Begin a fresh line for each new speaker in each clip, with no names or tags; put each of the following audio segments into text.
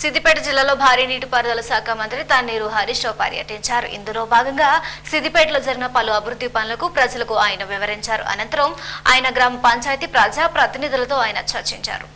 సిద్దిపేట జిల్లాలో భారీ నీటిపారుదల శాఖ మంత్రి తన్నీరు హరీష్ రావు పర్యటించారు. ఇందులో భాగంగా సిద్దిపేటలో జరిగిన పలు అభివృద్ధి పనులకు ప్రజలకు ఆయన వివరించారు. అనంతరం ఆయన గ్రామ పంచాయతీ ప్రజా ప్రతినిధులతో ఆయన చర్చించారు.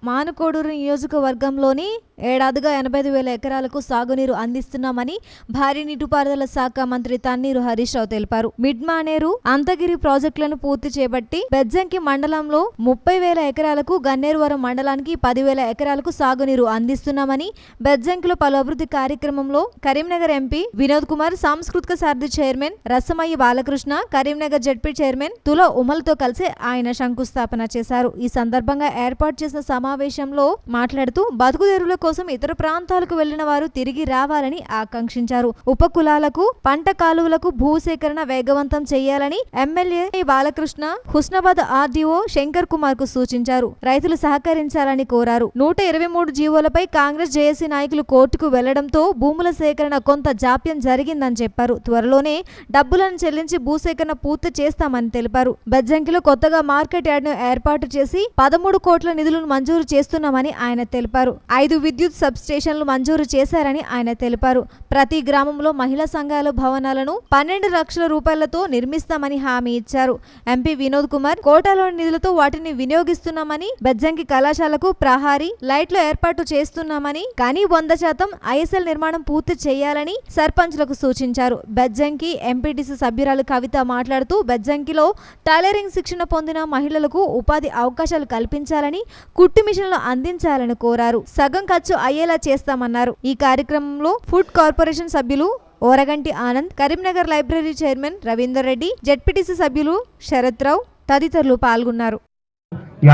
మానుకోడూరు నియోజకవర్గంలోని ఏడాదిగా 85,000 ఎకరాలకు సాగునీరు అందిస్తున్నామని భారీ నీటిపారుదల శాఖ మంత్రి తన్నీరు హరీష్ రావు తెలిపారు. మిడ్మానేరు, అంతగిరి ప్రాజెక్టులను పూర్తి చేపట్టి బెజ్జంకి మండలంలో 30,000 ఎకరాలకు, గన్నేరువరం మండలానికి 10,000 ఎకరాలకు సాగునీరు అందిస్తున్నామని, బెజ్జంకిలో పలు అభివృద్ధి కార్యక్రమంలో కరీంనగర్ ఎంపీ వినోద్ కుమార్, సాంస్కృతిక సారథి chairman Rasamayi Balakrishna, Karimnagar ZP chairman Tula ఉమల్తో కలిసి ఆయన శంకుస్థాపన చేశారు. ఈ సందర్భంగా ఏర్పాటు చేసిన సమావేశంలో మాట్లాడుతూ బతుకుదెరువుల కోసం ఇతర ప్రాంతాలకు వెళ్లిన వారు తిరిగి రావాలని ఆకాంక్షించారు. ఉపకులాలకు, పంట కాలువలకు భూసేకరణ వేగవంతం చేయాలని ఎమ్మెల్యే బాలకృష్ణ హుస్నాబాద్ ఆర్డీఓ శంకర్ కుమార్ కు సూచించారు. రైతులు సహకరించాలని కోరారు. 123 జీవోలపై కాంగ్రెస్ జేఏసీ నాయకులు కోర్టుకు వెళ్లడంతో భూముల సేకరణ కొంత జాప్యం జరిగిందని చెప్పారు. త్వరలోనే డబ్బులను చెల్లించి భూసేకరణ పూర్తి చేస్తామని తెలిపారు. బెజ్జంకిలో కొత్తగా మార్కెట్ యార్డ్ ను ఏర్పాటు చేసి 13 కోట్ల నిధులను మంజూరు చేస్తున్నామని ఆయన తెలిపారు. 5 విద్యుత్ సబ్ స్టేషన్లు మంజూరు చేశారని ఆయన తెలిపారు. ప్రతి గ్రామంలో మహిళా సంఘాల భవనాలను 12 లక్షల రూపాయలతో నిర్మిస్తామని హామీ ఇచ్చారు. ఎంపీ వినోద్ కుమార్ కోటాలోని నిధులతో వాటిని వినియోగిస్తున్నామని, బెజ్జంకి కళాశాలకు ప్రహారీ లైట్లు ఏర్పాటు చేస్తున్నామని, కానీ 100% ఐఎస్ఎల్ నిర్మాణం పూర్తి చేయాలని సర్పంచ్లకు సూచించారు. బెజ్జంకి ఎంపీటీసీ సభ్యురాలు కవిత మాట్లాడుతూ బెజ్జంకిలో టైలరింగ్ శిక్షణ పొందిన మహిళలకు ఉపాధి అవకాశాలు కల్పించాలని, కుట్టు మిషన్లు అందించాలని కోరారు. సగం ఖర్చు అయ్యేలా చేస్తామన్నారు. ఈ కార్యక్రమంలో ఫుడ్ కార్పొరేషన్ సభ్యులు Oraganti Anand, Karimnagar library chairman Ravinder Reddy, ZPTC సభ్యులు శరత్ రావు తదితరులు పాల్గొన్నారు.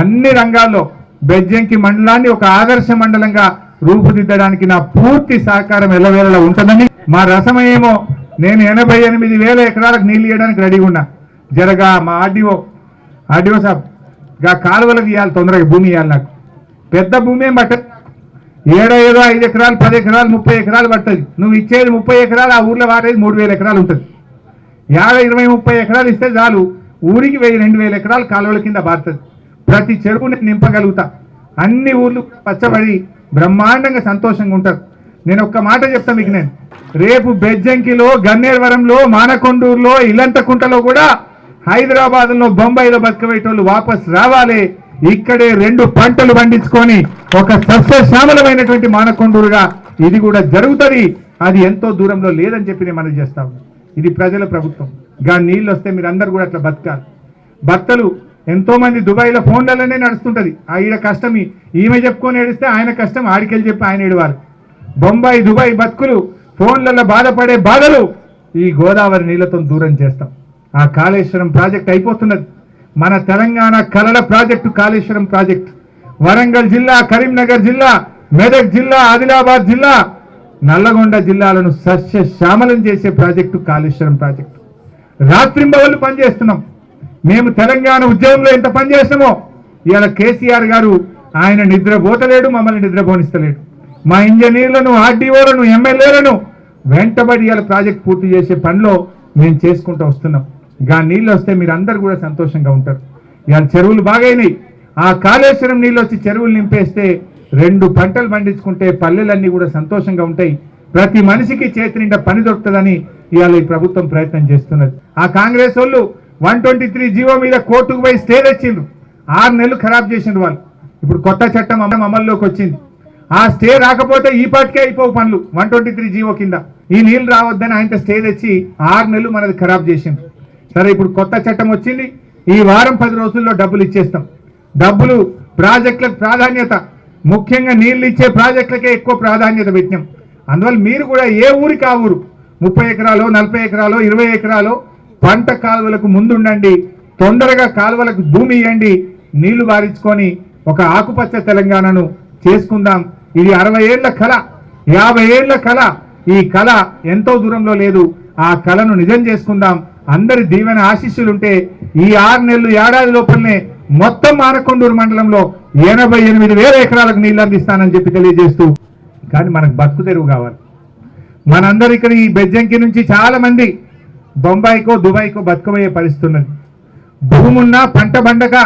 అన్ని రంగాల్లో బెజ్జంకి మండలాన్ని ఒక ఆదర్శ మండలంగా రూపుదిద్దడానికి నా పూర్తి సహకారం ఎల్లవేళలా ఉంటుందని, మా రసమయేమో నేను 88,000 ఎకరాలకు నీళ్లు ఇవ్వడానికి రెడీగా ఉన్నా. జరగా మా ఆర్డీఓ సాబ్ కాలువలకు ఇవ్వాలి, తొందరగా భూమి ఇవ్వాలి. నాకు పెద్ద భూమి ఏం పట్టదు. ఏదో 5 ఎకరాలు, 10 ఎకరాలు, 30 ఎకరాలు పడుతుంది. నువ్వు ఇచ్చేది 30 ఎకరాలు, ఆ ఊర్లో వాడేది 3,000 ఎకరాలు ఉంటుంది. 50, 20, 30 ఎకరాలు ఇస్తే చాలు, ఊరికి 1,000-2,000 ఎకరాలు కాలువల కింద బారుతుంది. ప్రతి చెరువు నేను నింపగలుగుతా. అన్ని ఊర్లు పచ్చబడి బ్రహ్మాండంగా సంతోషంగా ఉంటారు. నేను ఒక్క మాట చెప్తా మీకు, నేను రేపు బెజ్జంకిలో, గన్నేరువరంలో, మానకొండూరులో, ఇల్లంతకుంటలో కూడా హైదరాబాద్లో, బొంబాయిలో బతకబెట్టేవాళ్ళు వాపస్ రావాలి. ఇక్కడే 2 పంటలు పండించుకొని ఒక సస్యశ్యామలమైనటువంటి మానకొండూరుగా ఇది కూడా జరుగుతుంది. అది ఎంతో దూరంలో లేదని చెప్పి నేను మనవి చేస్తాను. ఇది ప్రజల ప్రభుత్వం. నీళ్ళు వస్తే మీరు అందరు కూడా అట్లా బతకాలి. భర్తలు ఎంతో మంది దుబాయ్లో ఫోన్లలోనే నడుస్తుంటది. ఈయన కష్టం ఈమె చెప్పుకొని ఏడిస్తే ఆయన కష్టం ఆడికెళ్ళి చెప్పి ఆయన ఏడవాలి. బొంబాయి, దుబాయ్ బతుకులు, ఫోన్లలో బాధపడే బాధలు ఈ గోదావరి నీళ్లతో దూరం చేస్తాం. ఆ కాళేశ్వరం ప్రాజెక్ట్ అయిపోతున్నది. మన తెలంగాణ కలల ప్రాజెక్టు కాళేశ్వరం ప్రాజెక్టు. వరంగల్ జిల్లా, కరీంనగర్ జిల్లా, మెదక్ జిల్లా, ఆదిలాబాద్ జిల్లా, నల్లగొండ జిల్లాలను సస్యశ్యామలం చేసే ప్రాజెక్టు కాళేశ్వరం ప్రాజెక్టు. రాత్రింబవళ్ళు పనిచేస్తున్నాం. మేము తెలంగాణ ఉద్యమంలో ఎంత పనిచేస్తామో ఇవాళ కేసీఆర్ గారు ఆయన నిద్రపోతలేడు, మమ్మల్ని నిద్రపోనిస్తలేడు. మా ఇంజనీర్లను, ఆర్డీఓలను, ఎమ్మెల్యేలను వెంటబడి ఇవాళ ప్రాజెక్ట్ పూర్తి చేసే పనిలో మేము చేసుకుంటూ వస్తున్నాం. నీళ్ళు వస్తే మీరు అందరు కూడా సంతోషంగా ఉంటారు. ఇవాళ చెరువులు బాగైనాయి. ఆ కాళేశ్వరం నీళ్ళు వచ్చి చెరువులు నింపేస్తే 2 పంటలు పండించుకుంటే పల్లెలన్నీ కూడా సంతోషంగా ఉంటాయి. ప్రతి మనిషికి చేతి నిండా పని దొరుకుతుందని ఇవాళ ఈ ప్రభుత్వం ప్రయత్నం చేస్తున్నది. ఆ కాంగ్రెస్ వాళ్ళు 123 జీవో మీద కోర్టుకు పోయి స్టే తెచ్చిండ్రు. 6 నెలలు ఖరాబ్ చేసిండ్రు వాళ్ళు. ఇప్పుడు కొత్త చట్టం అమల్లోకి వచ్చింది. ఆ స్టే రాకపోతే ఈ పాటికే అయిపోవు పనులు. 123 జీవో కింద ఈ నీళ్లు రావద్దని ఆయన స్టే తెచ్చి 6 నెలలు మనది ఖరాబ్ చేసిండ్రు. సరే, ఇప్పుడు కొత్త చట్టం వచ్చింది. ఈ వారం 10 రోజుల్లో డబ్బులు ఇచ్చేస్తాం. డబ్బులు ప్రాజెక్టులకు ప్రాధాన్యత, ముఖ్యంగా నీళ్లు ఇచ్చే ప్రాజెక్టులకే ఎక్కువ ప్రాధాన్యత పెట్టినాం. అందువల్ల మీరు కూడా ఏ ఊరికి ఆ ఊరు 30 ఎకరాలు, 40 ఎకరాలు, 20 ఎకరాలు పంట కాలువలకు ముందుండండి. తొందరగా కాలువలకు భూమి ఇవ్వండి. నీళ్లు బారించుకొని ఒక ఆకుపచ్చ తెలంగాణను చేసుకుందాం. ఇది 60 ఏళ్ల కళ, 50 ఏళ్ల కళ. ఈ కళ ఎంతో దూరంలో లేదు. ఆ కళను నిజం చేసుకుందాం. అందరి దీవెన ఆశీస్సులుంటే ఈ 6 నెలలు, ఏడాది లోపలనే మొత్తం మానకొండూరు మండలంలో 88,000 ఎకరాలకు నీళ్లు అందిస్తానని చెప్పి తెలియజేస్తూ, కానీ మనకు బతుకు తెరువు కావాలి. మనందరూ ఇక్కడ ఈ బెజ్జంకి నుంచి చాలా మంది బొంబాయికో, దుబాయ్కో బతుకబోయే పరిస్థితి ఉన్నది. భూమున్నా పంట బండక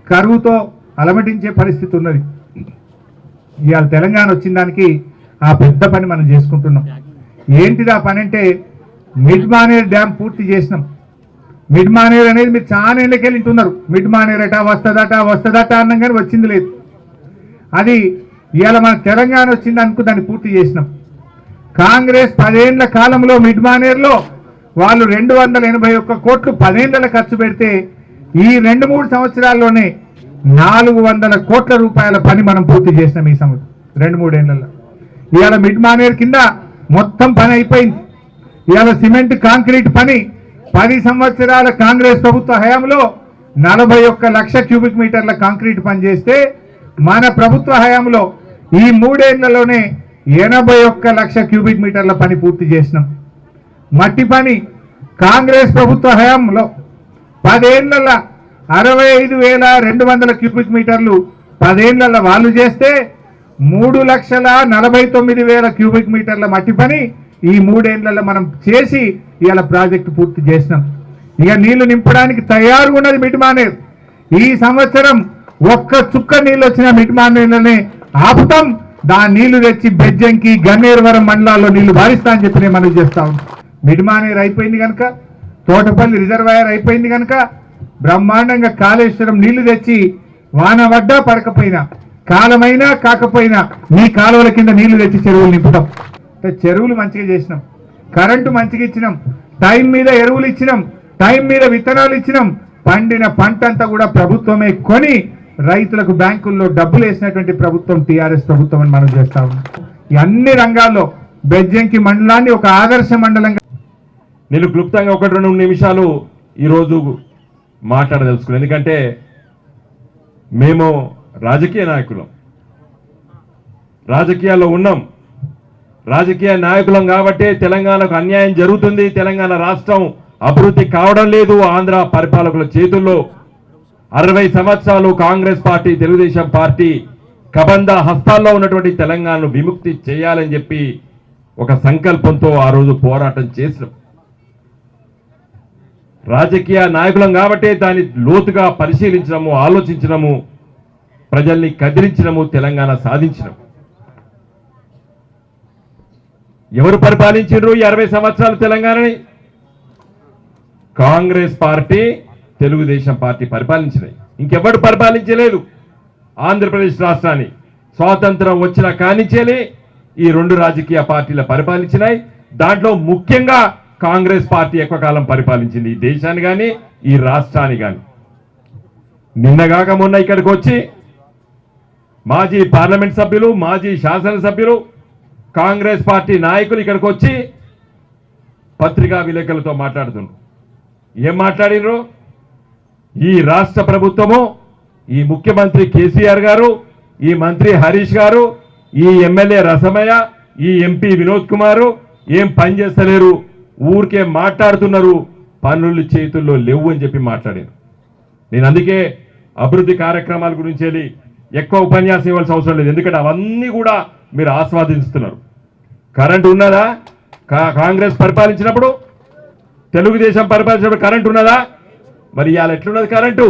కరువుతో అలమటించే పరిస్థితి ఉన్నది. ఇవాళ తెలంగాణ వచ్చిన దానికి ఆ పెద్ద పని మనం చేసుకుంటున్నాం. ఏంటిది ఆ పని అంటే మిడ్ మానేర్ డ్యామ్ పూర్తి చేసినాం. మిడ్ మానేర్ అనేది మీరు చాలా ఏళ్ళకెళ్ళి వింటున్నారు. మిడ్ మానేర్ అట వస్తుందట అన్నం కానీ వచ్చింది లేదు. అది ఇవాళ మన తెలంగాణ వచ్చింది అనుకో దాన్ని పూర్తి చేసినాం. కాంగ్రెస్ 10 ఏళ్ల కాలంలో మిడ్ మానేర్లో వాళ్ళు 281 కోట్లు 10 ఏళ్ల ఖర్చు పెడితే ఈ 2-3 సంవత్సరాల్లోనే 400 కోట్ల రూపాయల పని మనం పూర్తి చేసినాం ఈ సంవత్సరం 2-3 ఏళ్లలో. ఇవాళ మిడ్ మానేర్ కింద మొత్తం పని అయిపోయింది. ఇవాళ సిమెంట్ కాంక్రీట్ పని 10 సంవత్సరాల కాంగ్రెస్ ప్రభుత్వ హయాంలో 41 లక్ష క్యూబిక్ మీటర్ల కాంక్రీట్ పని చేస్తే మన ప్రభుత్వ హయాంలో ఈ 3 ఏళ్లలోనే 81 లక్ష క్యూబిక్ మీటర్ల పని పూర్తి చేసినాం. మట్టి పని కాంగ్రెస్ ప్రభుత్వ హయాంలో 10 ఏళ్ల 65,200 క్యూబిక్ మీటర్లు 10 ఏళ్ల వాళ్ళు చేస్తే 3,49,000 క్యూబిక్ మీటర్ల మట్టి పని ఈ 3 ఏళ్లలో మనం చేసి ఇవాళ ప్రాజెక్టు పూర్తి చేసినాం. ఇక నీళ్లు నింపడానికి తయారుగా ఉన్నది మిడ్ మానేర్. ఈ సంవత్సరం ఒక్క చుక్క నీళ్ళు వచ్చిన మిడ్ మానేర్లనే ఆపుతాం. దాని నీళ్లు తెచ్చి బెజ్జంకి గన్నేరువరం మండలాల్లో నీళ్లు భారిస్తా అని చెప్పి నేను మనవి చేస్తా ఉన్నాను. మిడ్ మానేర్ అయిపోయింది కనుక, తోటపల్లి రిజర్వాయర్ అయిపోయింది కనుక బ్రహ్మాండంగా కాళేశ్వరం నీళ్లు తెచ్చి వాన పడ్డా పడకపోయినా కాలమైనా కాకపోయినా మీ కాలువల కింద నీళ్లు తెచ్చి చెరువులు నింపుతాం. చెరువులు మంచిగా చేసినాం, కరెంటు మంచిగా ఇచ్చినాం, టైం మీద ఎరువులు ఇచ్చినాం, టైం మీద విత్తనాలు ఇచ్చినాం. పండిన పంట అంతా కూడా ప్రభుత్వమే కొని రైతులకు బ్యాంకుల్లో డబ్బులు వేసినటువంటి ప్రభుత్వం టీఆర్ఎస్ ప్రభుత్వం అని మనం చేస్తా ఉన్నాం. ఈ అన్ని రంగాల్లో బెజ్జంకి మండలాన్ని ఒక ఆదర్శ మండలంగా
నేను క్లుప్తంగా 1-2 నిమిషాలు ఈరోజు మాట్లాడదలుచుకున్నాను. ఎందుకంటే మేము రాజకీయ నాయకులం, రాజకీయాల్లో ఉన్నాం, రాజకీయ నాయకులం కాబట్టి తెలంగాణకు అన్యాయం జరుగుతుంది. తెలంగాణ రాష్ట్రం అభివృద్ధి కావడం లేదు. ఆంధ్ర పరిపాలకుల చేతుల్లో 60 సంవత్సరాలు కాంగ్రెస్ పార్టీ, తెలుగుదేశం పార్టీ కబంధ హస్తాల్లో ఉన్నటువంటి తెలంగాణను విముక్తి చేయాలని చెప్పి ఒక సంకల్పంతో ఆ రోజు పోరాటం చేసినాం. రాజకీయ నాయకులం కాబట్టి దాన్ని లోతుగా పరిశీలించడము, ఆలోచించడము, ప్రజల్ని కదిలించడము, తెలంగాణ సాధించడం. ఎవరు పరిపాలించారు ఈ 60 సంవత్సరాలు తెలంగాణని? కాంగ్రెస్ పార్టీ, తెలుగుదేశం పార్టీ పరిపాలించినాయి. ఇంకెవరు పరిపాలించలేదు. ఆంధ్రప్రదేశ్ రాష్ట్రాన్ని స్వాతంత్రం వచ్చిన కానించేలే ఈ 2 రాజకీయ పార్టీల పరిపాలించినాయి. దాంట్లో ముఖ్యంగా కాంగ్రెస్ పార్టీ ఎక్కువ కాలం పరిపాలించింది ఈ దేశాన్ని కానీ ఈ రాష్ట్రాన్ని కానీ. నిన్నగాక మొన్న ఇక్కడికి వచ్చి మాజీ పార్లమెంట్ సభ్యులు, మాజీ శాసనసభ్యులు, కాంగ్రెస్ పార్టీ నాయకులు ఇక్కడికి వచ్చి పత్రికా విలేకరులతో మాట్లాడుతున్నారు. ఏం మాట్లాడినరు? ఈ రాష్ట్ర ప్రభుత్వము, ఈ ముఖ్యమంత్రి కేసీఆర్ గారు, ఈ మంత్రి హరీష్ గారు, ఈ ఎమ్మెల్యే రసమయ్య, ఈ ఎంపీ వినోద్ కుమారు ఏం పని చేస్తలేరు, ఊరికే మాట్లాడుతున్నారు, పనులు చేతుల్లో లేవు అని చెప్పి మాట్లాడారు. నేను అందుకే అభివృద్ధి కార్యక్రమాల గురించి వెళ్ళి ఎక్కువ ఉపన్యాసం ఇవ్వాల్సిన అవసరం లేదు. ఎందుకంటే అవన్నీ కూడా మీరు ఆస్వాదిస్తున్నారు. కరెంటు ఉన్నదా? కాంగ్రెస్ పరిపాలించినప్పుడు, తెలుగుదేశం పరిపాలించినప్పుడు కరెంటు ఉన్నదా? మరి ఇవాళ ఎట్లున్నది కరెంటు?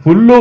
ఫుల్లు